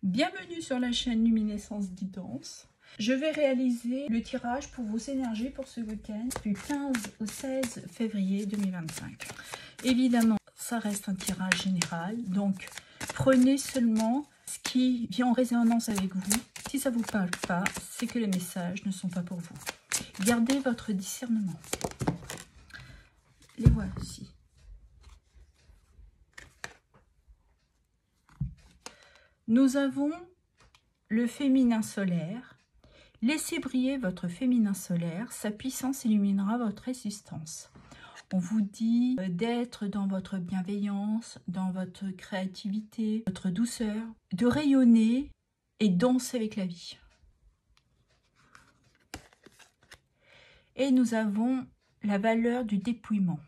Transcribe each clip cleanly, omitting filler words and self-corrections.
Bienvenue sur la chaîne Luminescence Guidance. Je vais réaliser le tirage pour vos énergies pour ce week-end du 15 au 16 février 2025. Évidemment, ça reste un tirage général, donc prenez seulement ce qui vient en résonance avec vous. Si ça ne vous parle pas, c'est que les messages ne sont pas pour vous. Gardez votre discernement. Les voici. Nous avons le féminin solaire. Laissez briller votre féminin solaire. Sa puissance illuminera votre existence. On vous dit d'être dans votre bienveillance, dans votre créativité, votre douceur, de rayonner et danser avec la vie. Et nous avons la valeur du dépouillement.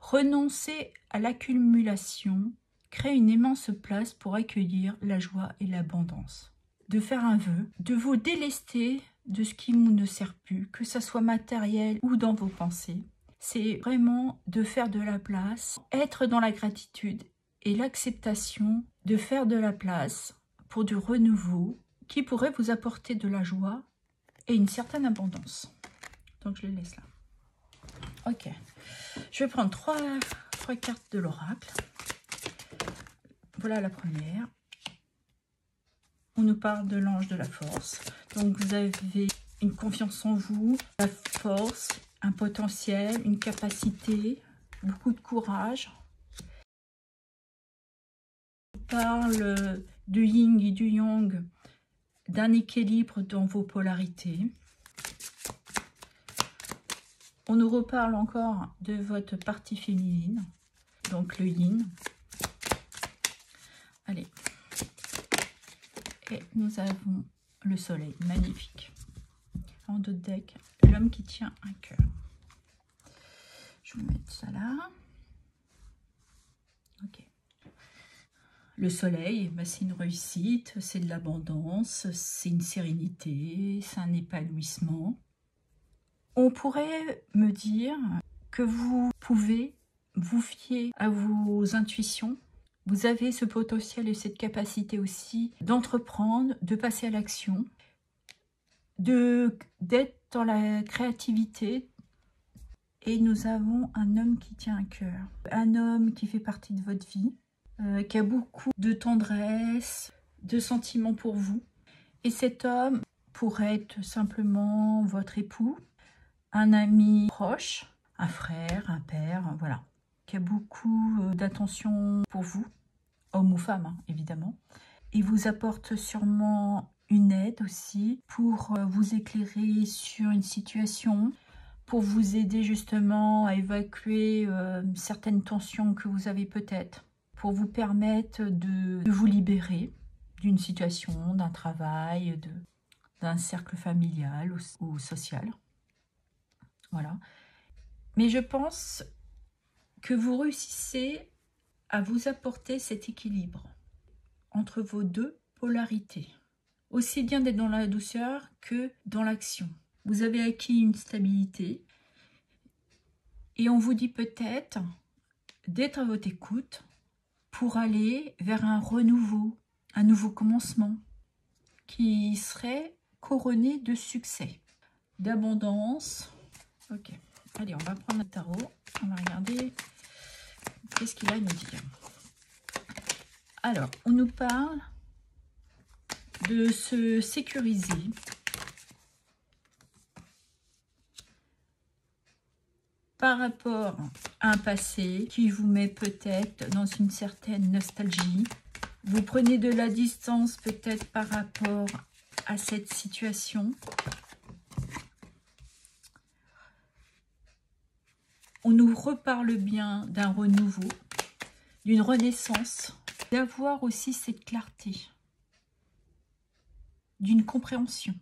Renoncer à l'accumulation. Créer une immense place pour accueillir la joie et l'abondance. De faire un vœu, de vous délester de ce qui vous ne sert plus, que ça soit matériel ou dans vos pensées. C'est vraiment de faire de la place, être dans la gratitude et l'acceptation, de faire de la place pour du renouveau qui pourrait vous apporter de la joie et une certaine abondance. Donc je le laisse là. Ok, je vais prendre trois cartes de l'oracle. Voilà la première. On nous parle de l'ange de la force. Donc vous avez une confiance en vous, la force, un potentiel, une capacité, beaucoup de courage. On parle du yin et du yang, d'un équilibre dans vos polarités. On nous reparle encore de votre partie féminine, donc le yin. Allez, et nous avons le soleil, magnifique. En dos de deck, l'homme qui tient un cœur. Je vais vous mettre ça là. Ok. Le soleil, bah, c'est une réussite, c'est de l'abondance, c'est une sérénité, c'est un épanouissement. On pourrait me dire que vous pouvez vous fier à vos intuitions. Vous avez ce potentiel et cette capacité aussi d'entreprendre, de passer à l'action, d'être dans la créativité. Et nous avons un homme qui tient un cœur. Un homme qui fait partie de votre vie, qui a beaucoup de tendresse, de sentiments pour vous. Et cet homme pourrait être simplement votre époux, un ami proche, un frère, un père, voilà. Qui a beaucoup d'attention pour vous, homme ou femme, hein, évidemment. Il vous apporte sûrement une aide aussi pour vous éclairer sur une situation, pour vous aider justement à évacuer certaines tensions que vous avez peut-être, pour vous permettre de vous libérer d'une situation, d'un travail, d'un cercle familial ou social. Voilà. Mais je pense que vous réussissez à vous apporter cet équilibre entre vos deux polarités. Aussi bien d'être dans la douceur que dans l'action. Vous avez acquis une stabilité et on vous dit peut-être d'être à votre écoute pour aller vers un renouveau, un nouveau commencement qui serait couronné de succès, d'abondance. Ok, allez, on va prendre un tarot, on va regarder qu'est-ce qu'il a à nous dire. Alors, on nous parle de se sécuriser, par rapport à un passé qui vous met peut-être dans une certaine nostalgie. Vous prenez de la distance peut-être par rapport à cette situation. On nous reparle bien d'un renouveau, d'une renaissance, d'avoir aussi cette clarté, d'une compréhension.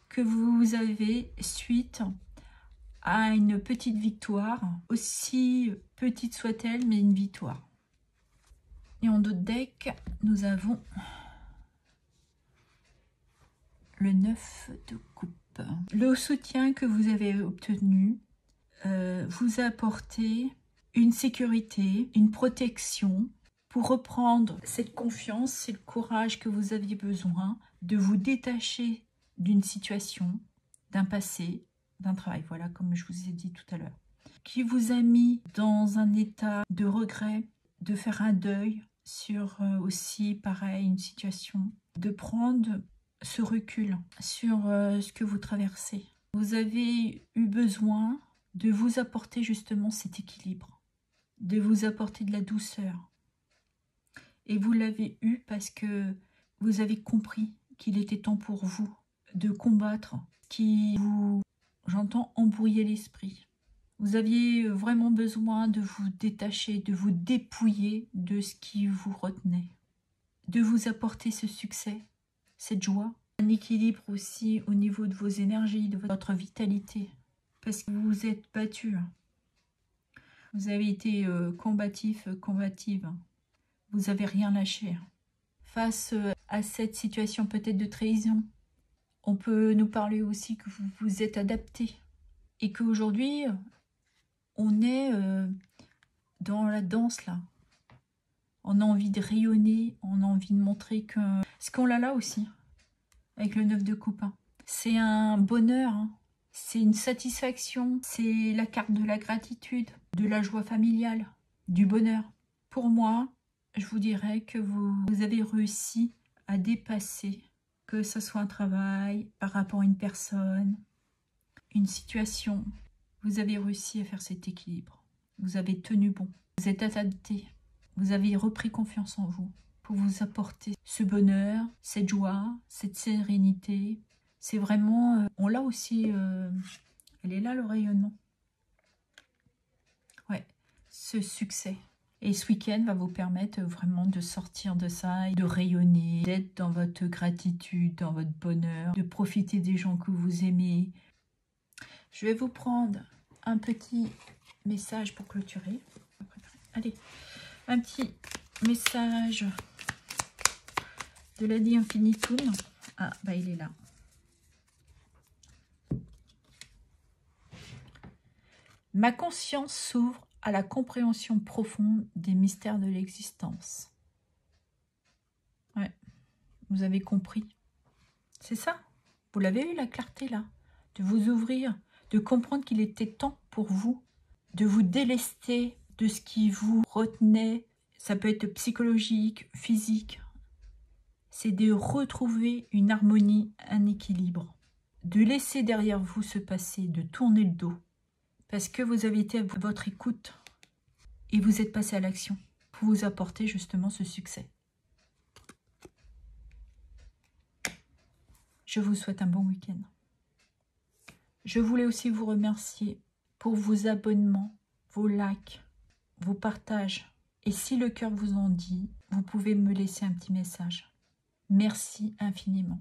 Que vous avez suite à une petite victoire, aussi petite soit-elle, mais une victoire. Et en dos de deck, nous avons le 9 de coupe. Le soutien que vous avez obtenu vous apporter une sécurité, une protection pour reprendre cette confiance et le courage que vous aviez besoin de vous détacher d'une situation, d'un passé, d'un travail, voilà, comme je vous ai dit tout à l'heure, qui vous a mis dans un état de regret, de faire un deuil sur aussi, pareil, une situation, de prendre ce recul sur ce que vous traversez. Vous avez eu besoin de vous apporter justement cet équilibre, de vous apporter de la douceur. Et vous l'avez eu parce que vous avez compris qu'il était temps pour vous de combattre ce qui vous, j'entends, embrouiller l'esprit. Vous aviez vraiment besoin de vous détacher, de vous dépouiller de ce qui vous retenait, de vous apporter ce succès, cette joie, un équilibre aussi au niveau de vos énergies, de votre vitalité, parce que vous vous êtes battu. Vous avez été combatif, combative. Vous n'avez rien lâché. Face à cette situation peut-être de trahison, on peut nous parler aussi que vous vous êtes adapté et qu'aujourd'hui, on est dans la danse là. On a envie de rayonner, on a envie de montrer que... Ce qu'on a là aussi, avec le 9 de coupe. C'est un bonheur, hein. C'est une satisfaction, c'est la carte de la gratitude, de la joie familiale, du bonheur. Pour moi, je vous dirais que vous avez réussi à dépasser, que ce soit un travail, par rapport à une personne, une situation. Vous avez réussi à faire cet équilibre. Vous avez tenu bon. Vous êtes adapté. Vous avez repris confiance en vous pour vous apporter ce bonheur, cette joie, cette sérénité. C'est vraiment... on l'a aussi... elle est là, le rayonnement. Ouais, ce succès. Et ce week-end va vous permettre vraiment de sortir de ça et de rayonner, d'être dans votre gratitude, dans votre bonheur, de profiter des gens que vous aimez. Je vais vous prendre un petit message pour clôturer. Allez, un petit message de Lady Infinitum. Ah, bah il est là. Ma conscience s'ouvre à la compréhension profonde des mystères de l'existence. Ouais, vous avez compris. C'est ça. Vous l'avez eu, la clarté là. De vous ouvrir, de comprendre qu'il était temps pour vous de vous délester de ce qui vous retenait. Ça peut être psychologique, physique. C'est de retrouver une harmonie, un équilibre. De laisser derrière vous ce passé, de tourner le dos. Parce que vous avez été à votre écoute et vous êtes passé à l'action pour vous apporter justement ce succès. Je vous souhaite un bon week-end. Je voulais aussi vous remercier pour vos abonnements, vos likes, vos partages. Et si le cœur vous en dit, vous pouvez me laisser un petit message. Merci infiniment.